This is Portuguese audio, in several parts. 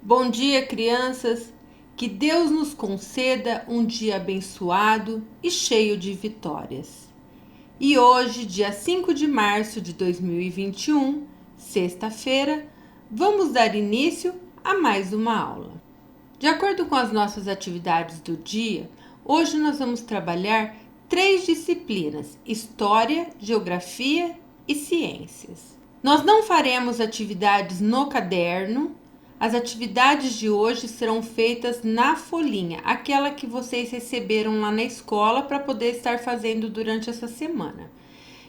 Bom dia, crianças! Que Deus nos conceda um dia abençoado e cheio de vitórias. E hoje, dia 5 de março de 2021, sexta-feira, vamos dar início a mais uma aula. De acordo com as nossas atividades do dia, hoje nós vamos trabalhar 3 disciplinas: História, Geografia e Ciências. Nós não faremos atividades no caderno. As atividades de hoje serão feitas na folhinha, aquela que vocês receberam lá na escola para poder estar fazendo durante essa semana.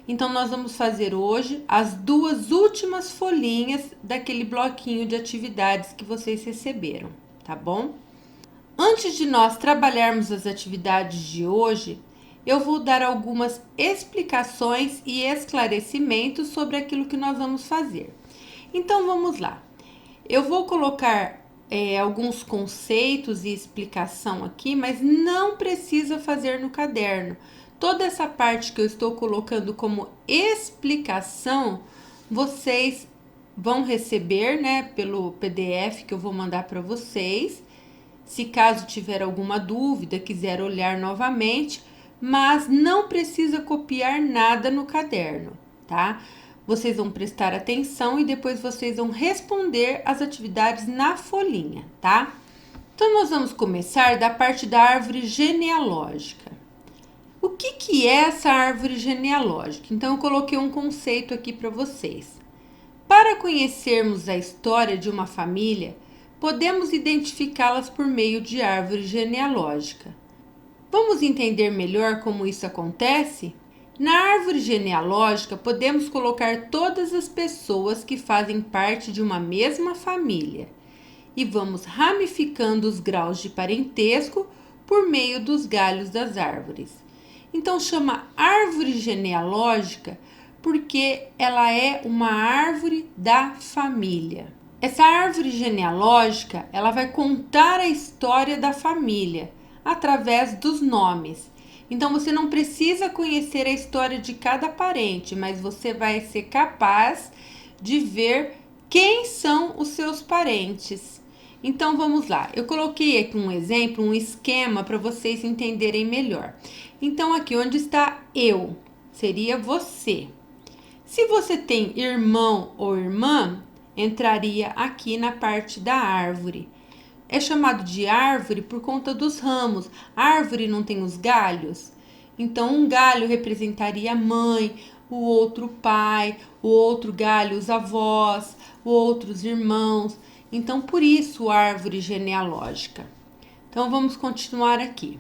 Então, nós vamos fazer hoje as 2 últimas folhinhas daquele bloquinho de atividades que vocês receberam, tá bom? Antes de nós trabalharmos as atividades de hoje, eu vou dar algumas explicações e esclarecimentos sobre aquilo que nós vamos fazer. Então, vamos lá. Eu vou colocar alguns conceitos e explicação aqui, mas não precisa fazer no caderno. Toda essa parte que eu estou colocando como explicação, vocês vão receber, né, pelo PDF que eu vou mandar para vocês. Se caso tiver alguma dúvida, quiser olhar novamente, mas não precisa copiar nada no caderno, tá? Vocês vão prestar atenção e depois vocês vão responder as atividades na folhinha, tá? Então, nós vamos começar da parte da árvore genealógica. O que é essa árvore genealógica? Então, eu coloquei um conceito aqui para vocês. Para conhecermos a história de uma família, podemos identificá-las por meio de árvore genealógica. Vamos entender melhor como isso acontece? Na árvore genealógica, podemos colocar todas as pessoas que fazem parte de uma mesma família e vamos ramificando os graus de parentesco por meio dos galhos das árvores. Então, chama árvore genealógica porque ela é uma árvore da família. Essa árvore genealógica, ela vai contar a história da família através dos nomes. Então, você não precisa conhecer a história de cada parente, mas você vai ser capaz de ver quem são os seus parentes. Então, vamos lá. Eu coloquei aqui um exemplo, um esquema para vocês entenderem melhor. Então, aqui onde está eu, seria você. Se você tem irmão ou irmã, entraria aqui na parte da árvore. É chamado de árvore por conta dos ramos. A árvore não tem os galhos? Então, um galho representaria a mãe, o outro pai, o outro galho os avós, o outro os irmãos. Então, por isso, árvore genealógica. Então, vamos continuar aqui.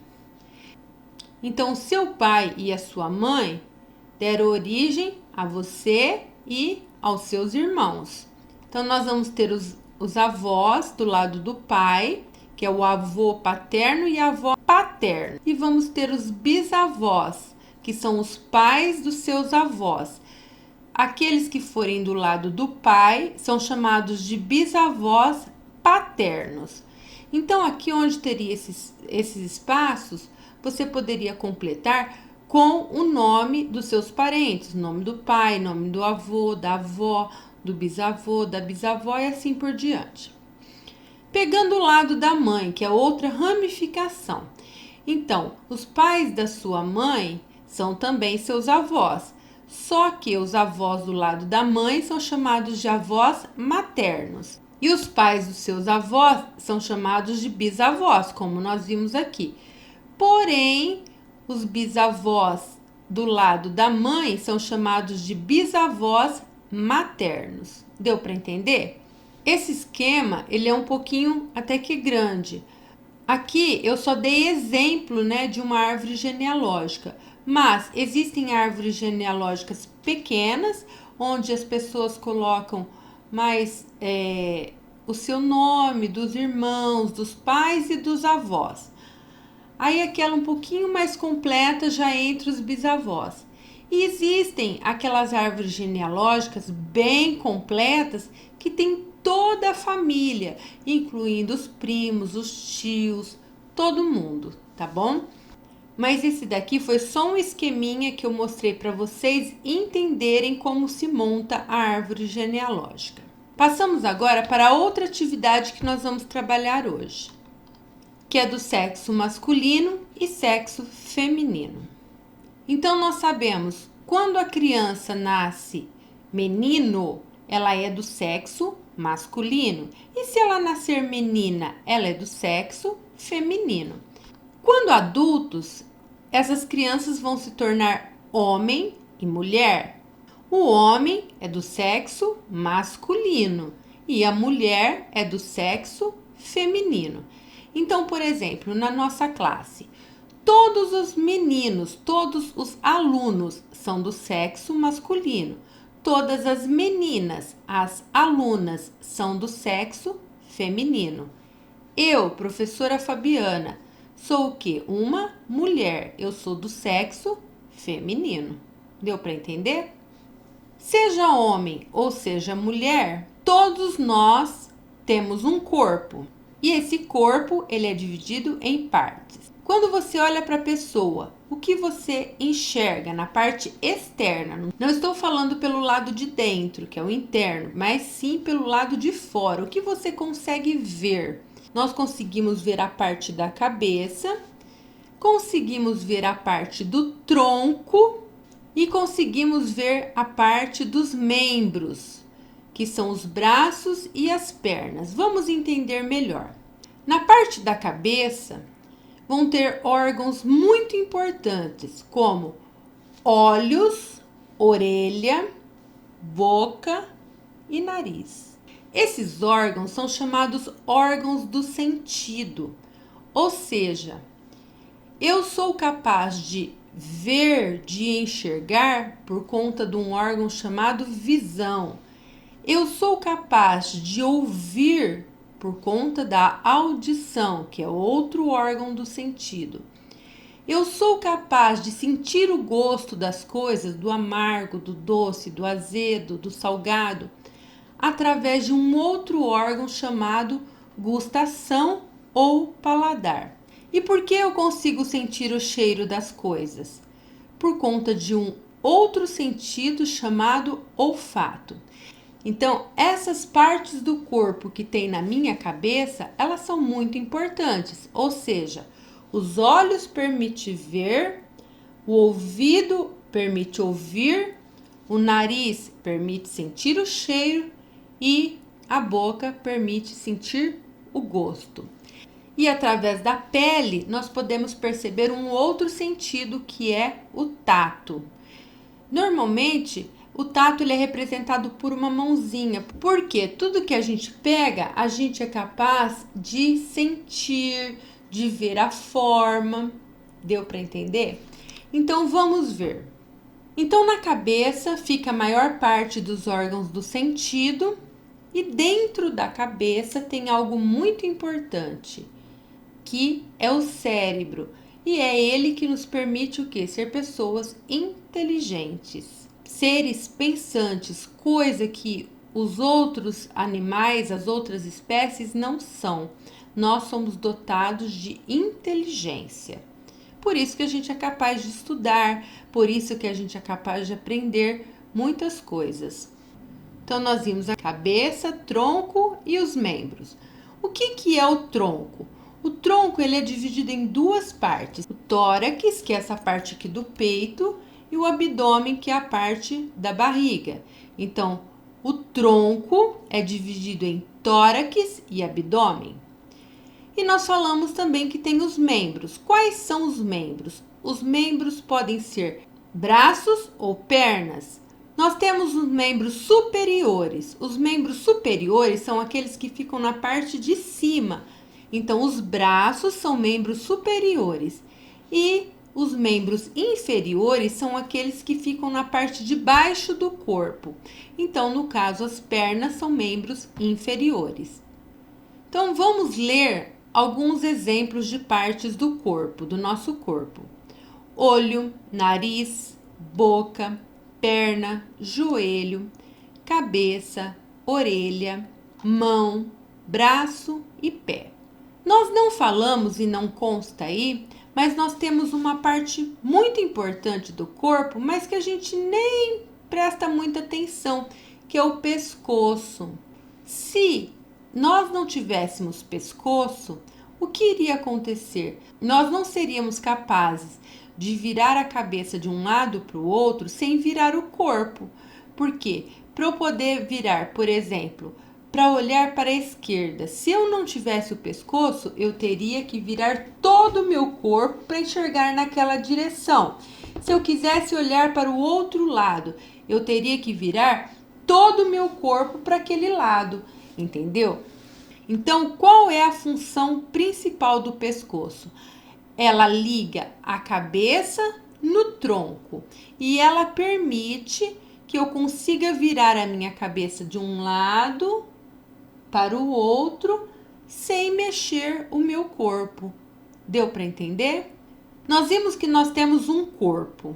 Então, seu pai e a sua mãe deram origem a você e aos seus irmãos. Então, nós vamos ter os avós do lado do pai, que é o avô paterno e a avó paterna. E vamos ter os bisavós, que são os pais dos seus avós. Aqueles que forem do lado do pai são chamados de bisavós paternos. Então, aqui onde teria esses espaços, você poderia completar com o nome dos seus parentes, nome do pai, nome do avô, da avó, do bisavô, da bisavó e assim por diante. Pegando o lado da mãe, que é outra ramificação. Então, os pais da sua mãe são também seus avós, só que os avós do lado da mãe são chamados de avós maternos. E os pais dos seus avós são chamados de bisavós, como nós vimos aqui. Porém, os bisavós do lado da mãe são chamados de bisavós maternos. Deu para entender? Esse esquema, ele é um pouquinho até que grande. Aqui eu só dei exemplo, né, de uma árvore genealógica, mas existem árvores genealógicas pequenas, onde as pessoas colocam mais o seu nome, dos irmãos, dos pais e dos avós. Aí aquela um pouquinho mais completa já entre os bisavós. E existem aquelas árvores genealógicas bem completas que tem toda a família, incluindo os primos, os tios, todo mundo, tá bom? Mas esse daqui foi só um esqueminha que eu mostrei para vocês entenderem como se monta a árvore genealógica. Passamos agora para outra atividade que nós vamos trabalhar hoje, que é do sexo masculino e sexo feminino. Então, nós sabemos, quando a criança nasce menino, ela é do sexo masculino. E se ela nascer menina, ela é do sexo feminino. Quando adultos, essas crianças vão se tornar homem e mulher. O homem é do sexo masculino e a mulher é do sexo feminino. Então, por exemplo, na nossa classe, todos os meninos, todos os alunos são do sexo masculino. Todas as meninas, as alunas, são do sexo feminino. Eu, professora Fabiana, sou o quê? Uma mulher. Eu sou do sexo feminino. Deu para entender? Seja homem ou seja mulher, todos nós temos um corpo. E esse corpo, ele é dividido em partes. Quando você olha para a pessoa, o que você enxerga na parte externa? Não estou falando pelo lado de dentro, que é o interno, mas sim pelo lado de fora. O que você consegue ver? Nós conseguimos ver a parte da cabeça, conseguimos ver a parte do tronco e conseguimos ver a parte dos membros, que são os braços e as pernas. Vamos entender melhor. Na parte da cabeça, vão ter órgãos muito importantes, como olhos, orelha, boca e nariz. Esses órgãos são chamados órgãos do sentido, ou seja, eu sou capaz de ver, de enxergar por conta de um órgão chamado visão. Eu sou capaz de ouvir por conta da audição, que é outro órgão do sentido. Eu sou capaz de sentir o gosto das coisas, do amargo, do doce, do azedo, do salgado, através de um outro órgão chamado gustação ou paladar. E por que eu consigo sentir o cheiro das coisas? Por conta de um outro sentido chamado olfato. Então, essas partes do corpo que tem na minha cabeça, elas são muito importantes. Ou seja, os olhos permitem ver, o ouvido permite ouvir, o nariz permite sentir o cheiro e a boca permite sentir o gosto. E através da pele, nós podemos perceber um outro sentido que é o tato. Normalmente, o tato ele é representado por uma mãozinha, porque tudo que a gente pega, a gente é capaz de sentir, de ver a forma. Deu para entender? Então, vamos ver. Então, na cabeça fica a maior parte dos órgãos do sentido e dentro da cabeça tem algo muito importante, que é o cérebro. E é ele que nos permite o quê? Ser pessoas inteligentes, seres pensantes, coisa que os outros animais, as outras espécies não são. Nós somos dotados de inteligência. Por isso que a gente é capaz de estudar, por isso que a gente é capaz de aprender muitas coisas. Então, nós vimos a cabeça, tronco e os membros. O que é o tronco? O tronco ele é dividido em duas partes. O tórax, que é essa parte aqui do peito, e o abdômen, que é a parte da barriga. Então, o tronco é dividido em tórax e abdômen. E nós falamos também que tem os membros. Quais são os membros? Os membros podem ser braços ou pernas. Nós temos os membros superiores. Os membros superiores são aqueles que ficam na parte de cima. Então, os braços são membros superiores. E os membros inferiores são aqueles que ficam na parte de baixo do corpo. Então, no caso, as pernas são membros inferiores. Então, vamos ler alguns exemplos de partes do corpo, do nosso corpo. Olho, nariz, boca, perna, joelho, cabeça, orelha, mão, braço e pé. Nós não falamos e não consta aí, Mas nós temos uma parte muito importante do corpo, mas que a gente nem presta muita atenção, que é o pescoço. Se nós não tivéssemos pescoço, o que iria acontecer? Nós não seríamos capazes de virar a cabeça de um lado para o outro sem virar o corpo. Por quê? Para eu poder virar, por exemplo, para olhar para a esquerda, se eu não tivesse o pescoço, eu teria que virar todo o meu corpo para enxergar naquela direção. Se eu quisesse olhar para o outro lado, eu teria que virar todo o meu corpo para aquele lado, entendeu? Então, qual é a função principal do pescoço? Ela liga a cabeça no tronco e ela permite que eu consiga virar a minha cabeça de um lado para o outro sem mexer o meu corpo. Deu para entender? Nós vimos que nós temos um corpo,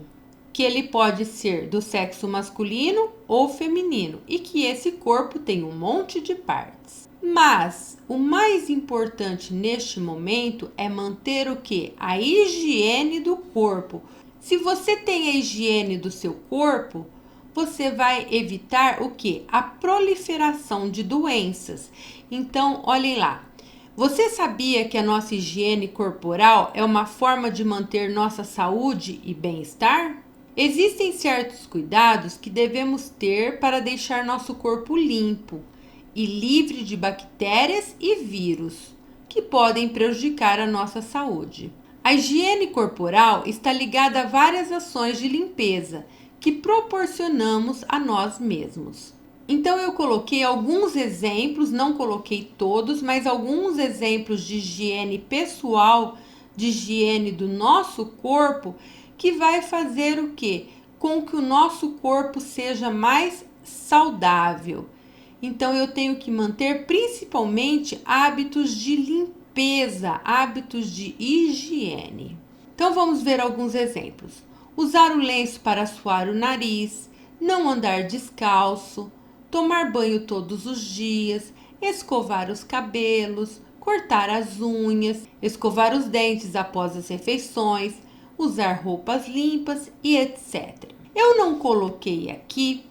que ele pode ser do sexo masculino ou feminino e que esse corpo tem um monte de partes. Mas o mais importante neste momento é manter o que? A higiene do corpo. Se você tem a higiene do seu corpo, você vai evitar o que? A proliferação de doenças. Então, olhem lá. Você sabia que a nossa higiene corporal é uma forma de manter nossa saúde e bem-estar? Existem certos cuidados que devemos ter para deixar nosso corpo limpo e livre de bactérias e vírus que podem prejudicar a nossa saúde. A higiene corporal está ligada a várias ações de limpeza que proporcionamos a nós mesmos. Então eu coloquei alguns exemplos, não coloquei todos, mas alguns exemplos de higiene pessoal, de higiene do nosso corpo, que vai fazer o quê? Com que o nosso corpo seja mais saudável. Então eu tenho que manter principalmente hábitos de limpeza, hábitos de higiene. Então vamos ver alguns exemplos. Usar o lenço para suar o nariz, não andar descalço, tomar banho todos os dias, escovar os cabelos, cortar as unhas, escovar os dentes após as refeições, usar roupas limpas e etc. Eu não coloquei aqui,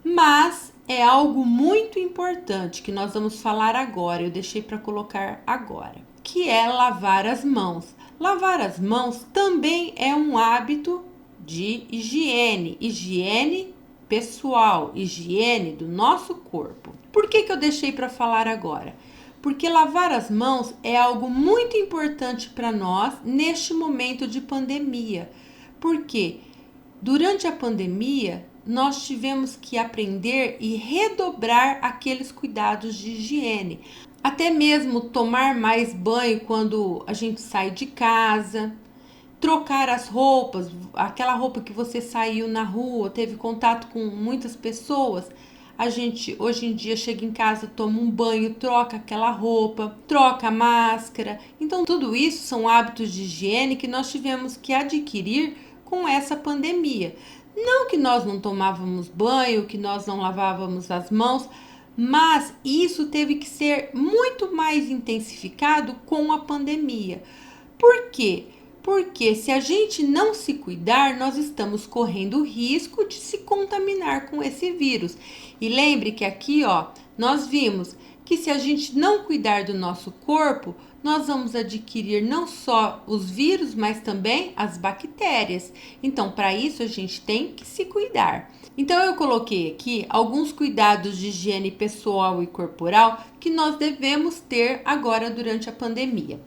mas é algo muito importante que nós vamos falar agora, eu deixei para colocar agora, que é lavar as mãos. Lavar as mãos também é um hábito de higiene, higiene pessoal, higiene do nosso corpo. Por que eu deixei para falar agora? Porque lavar as mãos é algo muito importante para nós neste momento de pandemia. Porque durante a pandemia, nós tivemos que aprender e redobrar aqueles cuidados de higiene. Até mesmo tomar mais banho quando a gente sai de casa, trocar as roupas, aquela roupa que você saiu na rua, teve contato com muitas pessoas. A gente hoje em dia chega em casa, toma um banho, troca aquela roupa, troca a máscara. Então tudo isso são hábitos de higiene que nós tivemos que adquirir com essa pandemia. Não que nós não tomávamos banho, que nós não lavávamos as mãos, mas isso teve que ser muito mais intensificado com a pandemia. Por quê? Porque se a gente não se cuidar, nós estamos correndo o risco de se contaminar com esse vírus. E lembre que aqui, nós vimos que se a gente não cuidar do nosso corpo, nós vamos adquirir não só os vírus, mas também as bactérias. Então, para isso, a gente tem que se cuidar. Então, eu coloquei aqui alguns cuidados de higiene pessoal e corporal que nós devemos ter agora durante a pandemia.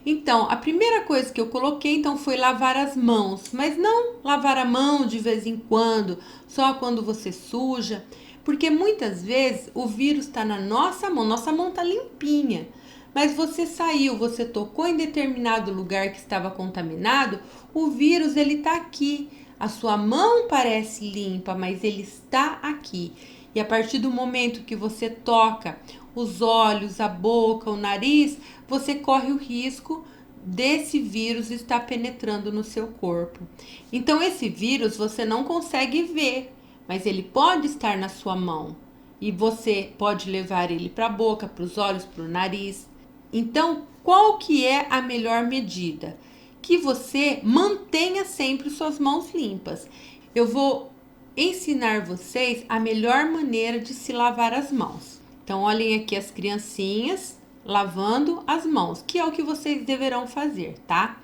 Então, a primeira coisa que eu coloquei, foi lavar as mãos. Mas não lavar a mão de vez em quando, só quando você suja. Porque muitas vezes o vírus está na nossa mão está limpinha. Mas você saiu, você tocou em determinado lugar que estava contaminado, o vírus ele está aqui. A sua mão parece limpa, mas ele está aqui. E a partir do momento que você toca os olhos, a boca, o nariz, você corre o risco desse vírus estar penetrando no seu corpo. Então, esse vírus você não consegue ver, mas ele pode estar na sua mão. E você pode levar ele para a boca, para os olhos, para o nariz. Então, qual que é a melhor medida? que você mantenha sempre suas mãos limpas. Eu vou ensinar vocês a melhor maneira de se lavar as mãos. Então, olhem aqui as criancinhas lavando as mãos, que é o que vocês deverão fazer, tá?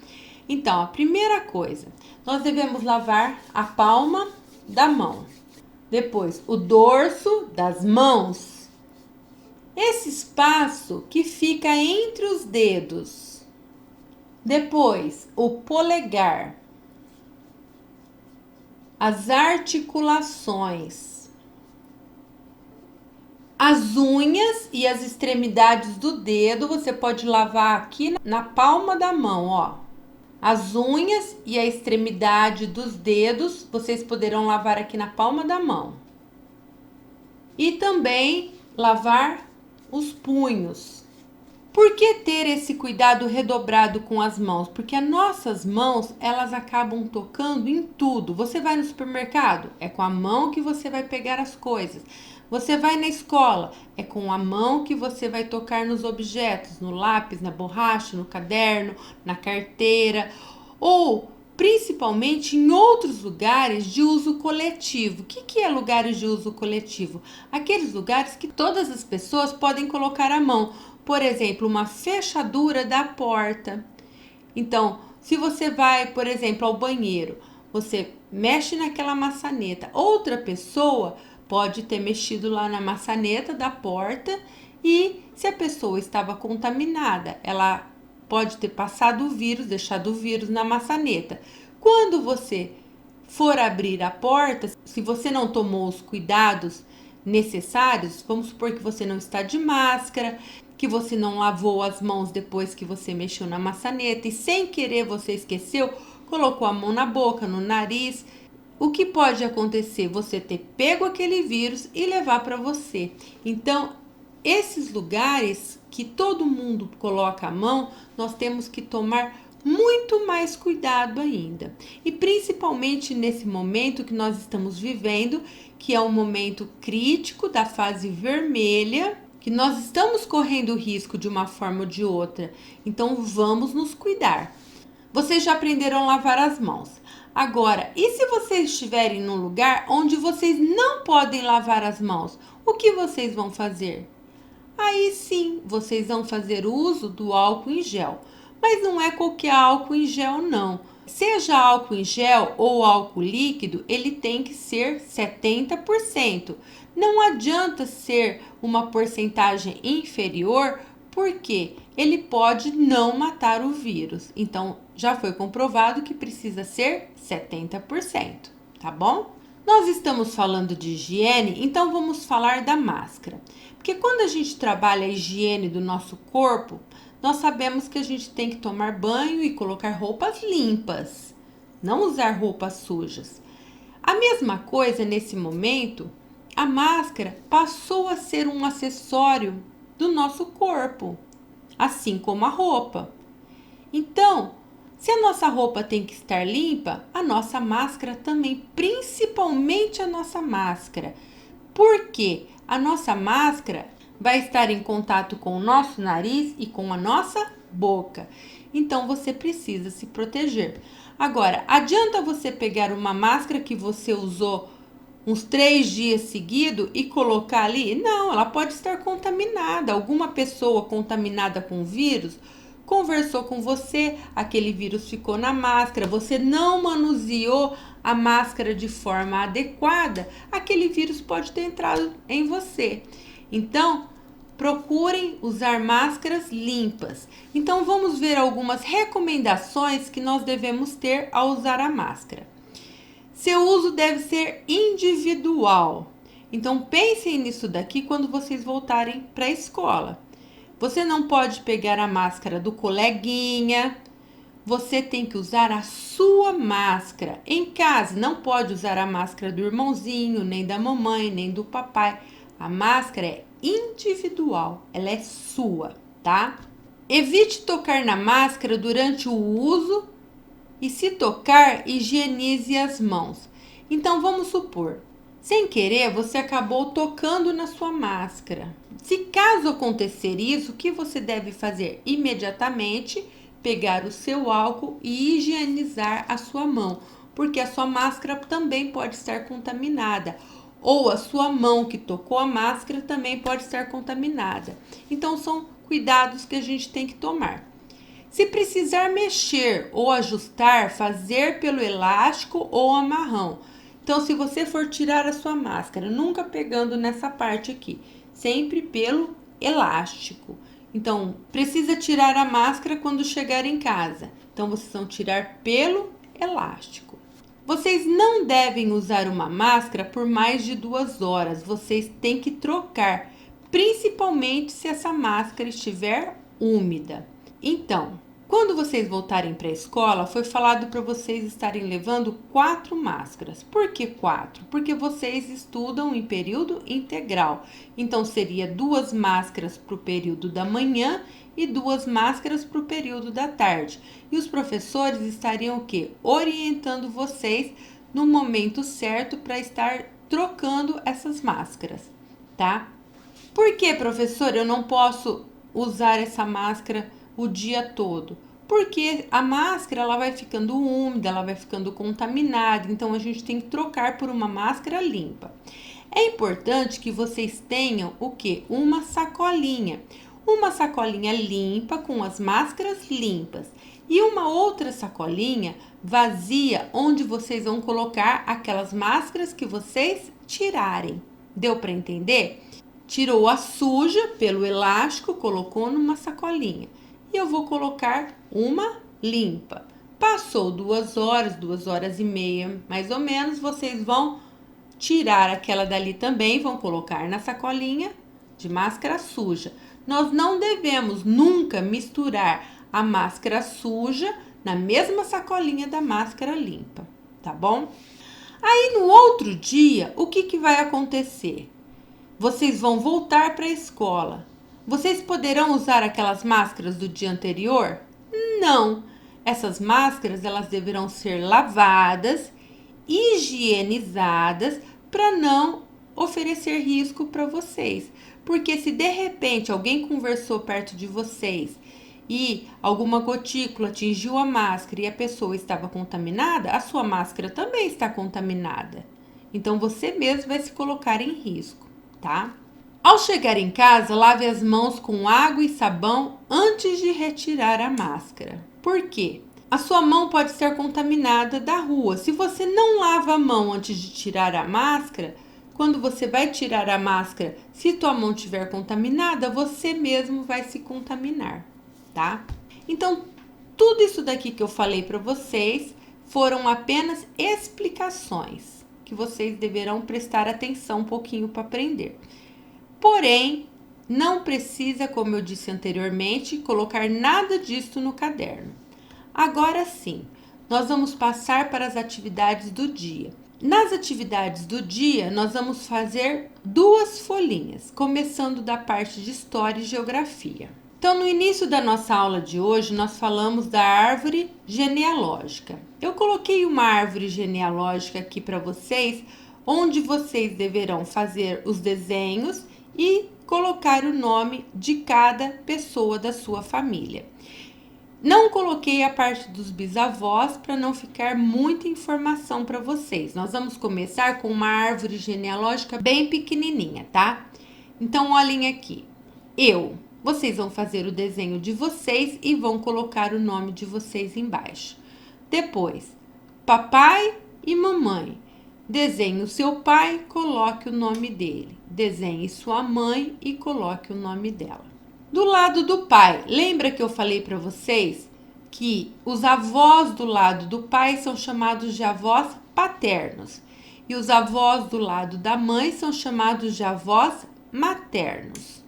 Então, a primeira coisa, nós devemos lavar a palma da mão. Depois, o dorso das mãos. Esse espaço que fica entre os dedos. Depois, o polegar. As articulações. As unhas e as extremidades do dedo, você pode lavar aqui na palma da mão, ó. As unhas e a extremidade dos dedos, vocês poderão lavar aqui na palma da mão. E também lavar os punhos. Por que ter esse cuidado redobrado com as mãos? Porque as nossas mãos, elas acabam tocando em tudo. Você vai no supermercado, é com a mão que você vai pegar as coisas. Você vai na escola, é com a mão que você vai tocar nos objetos, no lápis, na borracha, no caderno, na carteira, ou principalmente em outros lugares de uso coletivo. O que é lugares de uso coletivo? Aqueles lugares que todas as pessoas podem colocar a mão. Por exemplo, uma fechadura da porta. Então, se você vai, por exemplo, ao banheiro, você mexe naquela maçaneta. Outra pessoa pode ter mexido lá na maçaneta da porta e se a pessoa estava contaminada, ela pode ter passado o vírus, deixado o vírus na maçaneta. Quando você for abrir a porta, se você não tomou os cuidados necessários, vamos supor que você não está de máscara, que você não lavou as mãos depois que você mexeu na maçaneta e sem querer você esqueceu, colocou a mão na boca, no nariz. O que pode acontecer? Você ter pego aquele vírus e levar para você. Então, esses lugares que todo mundo coloca a mão, nós temos que tomar muito mais cuidado ainda. E principalmente nesse momento que nós estamos vivendo, que é um momento crítico da fase vermelha, que nós estamos correndo risco de uma forma ou de outra. Então, vamos nos cuidar. Vocês já aprenderam a lavar as mãos. Agora, e se vocês estiverem num lugar onde vocês não podem lavar as mãos, o que vocês vão fazer? Aí sim, vocês vão fazer uso do álcool em gel. Mas não é qualquer álcool em gel, não. Seja álcool em gel ou álcool líquido, ele tem que ser 70%. Não adianta ser uma porcentagem inferior, porque ele pode não matar o vírus. Então, já foi comprovado que precisa ser 70%, tá bom? Nós estamos falando de higiene, então vamos falar da máscara. Porque quando a gente trabalha a higiene do nosso corpo, nós sabemos que a gente tem que tomar banho e colocar roupas limpas, não usar roupas sujas. A mesma coisa nesse momento, a máscara passou a ser um acessório do nosso corpo, assim como a roupa. Então, se a nossa roupa tem que estar limpa, a nossa máscara também, principalmente a nossa máscara. Porque a nossa máscara vai estar em contato com o nosso nariz e com a nossa boca. Então, você precisa se proteger. Agora, adianta você pegar uma máscara que você usou uns 3 dias seguidos e colocar ali? Não, ela pode estar contaminada. Alguma pessoa contaminada com vírus conversou com você, aquele vírus ficou na máscara, você não manuseou a máscara de forma adequada, aquele vírus pode ter entrado em você. Então, procurem usar máscaras limpas. Então, vamos ver algumas recomendações que nós devemos ter ao usar a máscara. Seu uso deve ser individual. Então, pensem nisso daqui quando vocês voltarem para a escola. Você não pode pegar a máscara do coleguinha. Você tem que usar a sua máscara. Em casa, não pode usar a máscara do irmãozinho, nem da mamãe, nem do papai. A máscara é individual, ela é sua, tá? Evite tocar na máscara durante o uso e, se tocar, higienize as mãos. Então, vamos supor, sem querer, você acabou tocando na sua máscara. Se caso acontecer isso, o que você deve fazer? Imediatamente, pegar o seu álcool e higienizar a sua mão, porque a sua máscara também pode estar contaminada, ou a sua mão que tocou a máscara também pode estar contaminada. Então, são cuidados que a gente tem que tomar. Se precisar mexer ou ajustar, fazer pelo elástico ou amarrão. Então, se você for tirar a sua máscara, nunca pegando nessa parte aqui, sempre pelo elástico. Então, precisa tirar a máscara quando chegar em casa. Então, vocês vão tirar pelo elástico. Vocês não devem usar uma máscara por mais de 2 horas. Vocês têm que trocar, principalmente se essa máscara estiver úmida. Então, quando vocês voltarem para a escola, foi falado para vocês estarem levando 4 máscaras. Por que 4? Porque vocês estudam em período integral. Então, seria 2 máscaras para o período da manhã e 2 máscaras para o período da tarde. E os professores estariam o quê? Orientando vocês no momento certo para estar trocando essas máscaras, tá? Por que, professor, eu não posso usar essa máscara o dia todo? Porque a máscara ela vai ficando úmida, ela vai ficando contaminada, então a gente tem que trocar por uma máscara limpa. É importante que vocês tenham o quê? Uma sacolinha limpa com as máscaras limpas e uma outra sacolinha vazia onde vocês vão colocar aquelas máscaras que vocês tirarem. Deu para entender? Tirou a suja pelo elástico, colocou numa sacolinha. E eu vou colocar uma limpa. Passou 2 horas, 2 horas e meia, mais ou menos, vocês vão tirar aquela dali também, vão colocar na sacolinha de máscara suja. Nós não devemos nunca misturar a máscara suja na mesma sacolinha da máscara limpa, tá bom? Aí no outro dia, o que vai acontecer? Vocês vão voltar para a escola. Vocês poderão usar aquelas máscaras do dia anterior? Não. Essas máscaras elas deverão ser lavadas, higienizadas para não oferecer risco para vocês. Porque se de repente alguém conversou perto de vocês e alguma gotícula atingiu a máscara e a pessoa estava contaminada, a sua máscara também está contaminada. Então você mesmo vai se colocar em risco, tá? Ao chegar em casa, lave as mãos com água e sabão antes de retirar a máscara. Por quê? A sua mão pode estar contaminada da rua. Se você não lava a mão antes de tirar a máscara, quando você vai tirar a máscara, se tua mão estiver contaminada, você mesmo vai se contaminar, tá? Então, tudo isso daqui que eu falei para vocês foram apenas explicações que vocês deverão prestar atenção um pouquinho para aprender. Porém, não precisa, como eu disse anteriormente, colocar nada disso no caderno. Agora sim, nós vamos passar para as atividades do dia. Nas atividades do dia, nós vamos fazer 2 folhinhas, começando da parte de História e Geografia. Então, no início da nossa aula de hoje, nós falamos da árvore genealógica. Eu coloquei uma árvore genealógica aqui para vocês, onde vocês deverão fazer os desenhos e colocar o nome de cada pessoa da sua família. Não coloquei a parte dos bisavós para não ficar muita informação para vocês. Nós vamos começar com uma árvore genealógica bem pequenininha, tá? Então, olhem aqui. Vocês vão fazer o desenho de vocês e vão colocar o nome de vocês embaixo. Depois, papai e mamãe. Desenhe o seu pai, coloque o nome dele. Desenhe sua mãe e coloque o nome dela. Do lado do pai, lembra que eu falei para vocês que os avós do lado do pai são chamados de avós paternos e os avós do lado da mãe são chamados de avós maternos.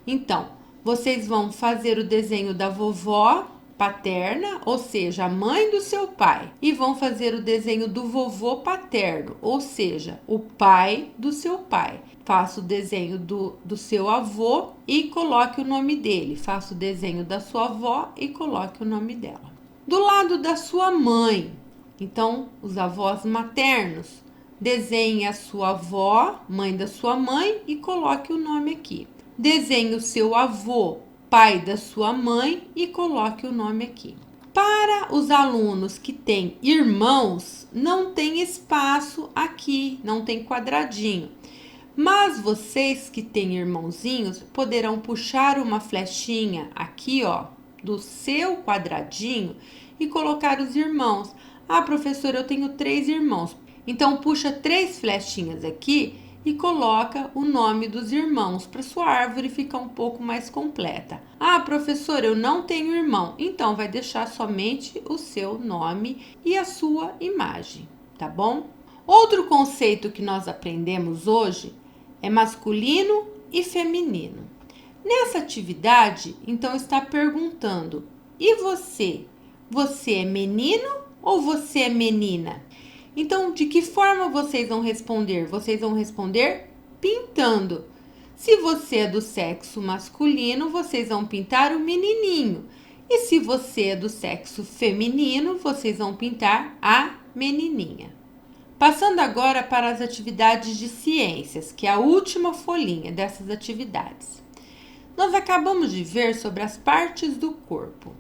Então, vocês vão fazer o desenho da vovó paterna, ou seja, a mãe do seu pai, e vão fazer o desenho do vovô paterno, ou seja, o pai do seu pai. Faça o desenho do seu avô e coloque o nome dele. Faça o desenho da sua avó e coloque o nome dela. Do lado da sua mãe, então, os avós maternos, desenhe a sua avó, mãe da sua mãe, e coloque o nome aqui. Desenhe o seu avô, pai da sua mãe e coloque o nome aqui. Para os alunos que têm irmãos, não tem espaço aqui, não tem quadradinho. Mas vocês que têm irmãozinhos poderão puxar uma flechinha aqui, ó, do seu quadradinho e colocar os irmãos. Ah, professora, eu tenho 3 irmãos. Então puxa 3 flechinhas aqui e coloca o nome dos irmãos para sua árvore ficar um pouco mais completa. Ah, professora, eu não tenho irmão. Então vai deixar somente o seu nome e a sua imagem, tá bom? Outro conceito que nós aprendemos hoje é masculino e feminino. Nessa atividade, então está perguntando: e você? Você é menino ou você é menina? Então, de que forma vocês vão responder? Vocês vão responder pintando. Se você é do sexo masculino, vocês vão pintar o menininho. E se você é do sexo feminino, vocês vão pintar a menininha. Passando agora para as atividades de ciências, que é a última folhinha dessas atividades. Nós acabamos de ver sobre as partes do corpo.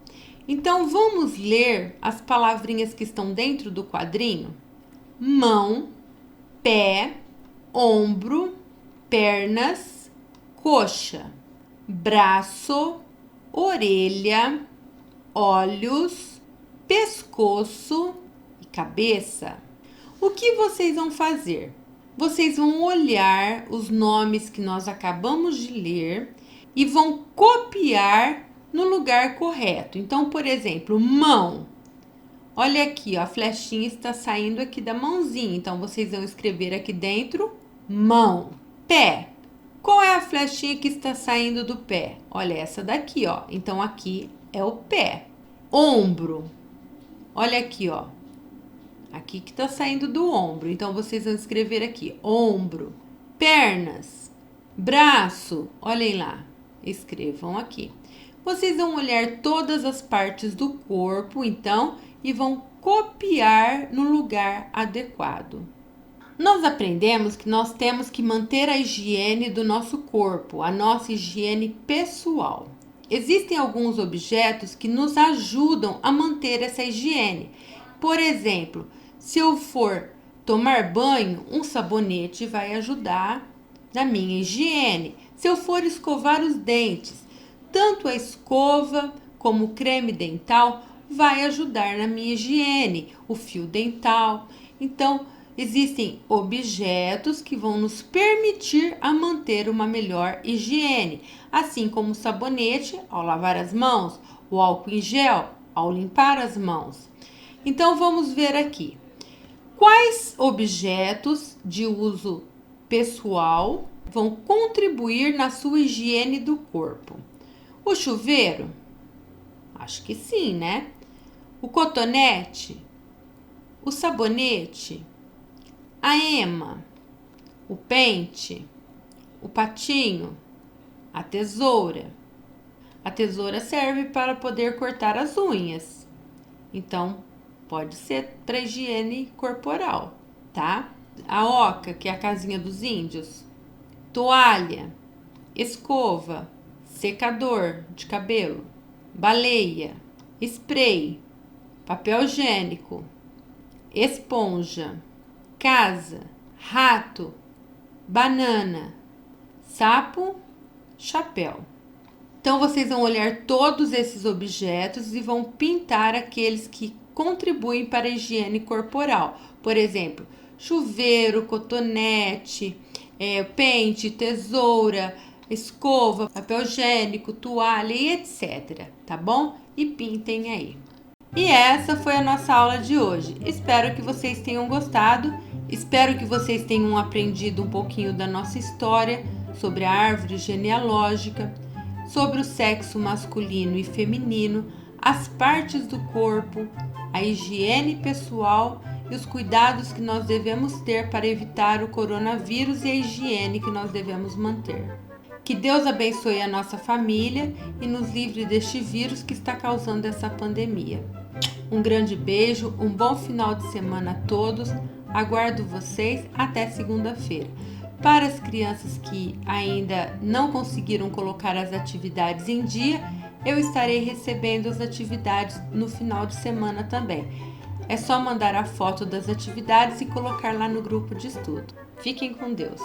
Então, vamos ler as palavrinhas que estão dentro do quadrinho? Mão, pé, ombro, pernas, coxa, braço, orelha, olhos, pescoço e cabeça. O que vocês vão fazer? Vocês vão olhar os nomes que nós acabamos de ler e vão copiar no lugar correto. Então, por exemplo, mão. Olha aqui, ó, a flechinha está saindo aqui da mãozinha. Então, vocês vão escrever aqui dentro, mão. Pé. Qual é a flechinha que está saindo do pé? Olha essa daqui, ó. Então, aqui é o pé. Ombro. Olha aqui, ó. Aqui que está saindo do ombro. Então, vocês vão escrever aqui, ombro. Pernas. Braço. Olhem lá. Escrevam aqui. Vocês vão olhar todas as partes do corpo, então, e vão copiar no lugar adequado. Nós aprendemos que nós temos que manter a higiene do nosso corpo, a nossa higiene pessoal. Existem alguns objetos que nos ajudam a manter essa higiene. Por exemplo, se eu for tomar banho, um sabonete vai ajudar na minha higiene. Se eu for escovar os dentes, tanto a escova como o creme dental vai ajudar na minha higiene, o fio dental. Então, existem objetos que vão nos permitir a manter uma melhor higiene, assim como o sabonete ao lavar as mãos, o álcool em gel ao limpar as mãos. Então, vamos ver aqui. Quais objetos de uso pessoal vão contribuir na sua higiene do corpo? O chuveiro? Acho que sim, né? O cotonete? O sabonete? A ema? O pente? O patinho? A tesoura? A tesoura serve para poder cortar as unhas. Então, pode ser para higiene corporal, tá? A oca, que é a casinha dos índios. Toalha, escova, secador de cabelo, baleia, spray, papel higiênico, esponja, casa, rato, banana, sapo, chapéu. Então, vocês vão olhar todos esses objetos e vão pintar aqueles que contribuem para a higiene corporal. Por exemplo, chuveiro, cotonete, pente, tesoura, escova, papel higiênico, toalha e etc. Tá bom? E pintem aí. E essa foi a nossa aula de hoje. Espero que vocês tenham gostado. Espero que vocês tenham aprendido um pouquinho da nossa história sobre a árvore genealógica, sobre o sexo masculino e feminino, as partes do corpo, a higiene pessoal e os cuidados que nós devemos ter para evitar o coronavírus e a higiene que nós devemos manter. Que Deus abençoe a nossa família e nos livre deste vírus que está causando essa pandemia. Um grande beijo, um bom final de semana a todos. Aguardo vocês até segunda-feira. Para as crianças que ainda não conseguiram colocar as atividades em dia, eu estarei recebendo as atividades no final de semana também. É só mandar a foto das atividades e colocar lá no grupo de estudo. Fiquem com Deus!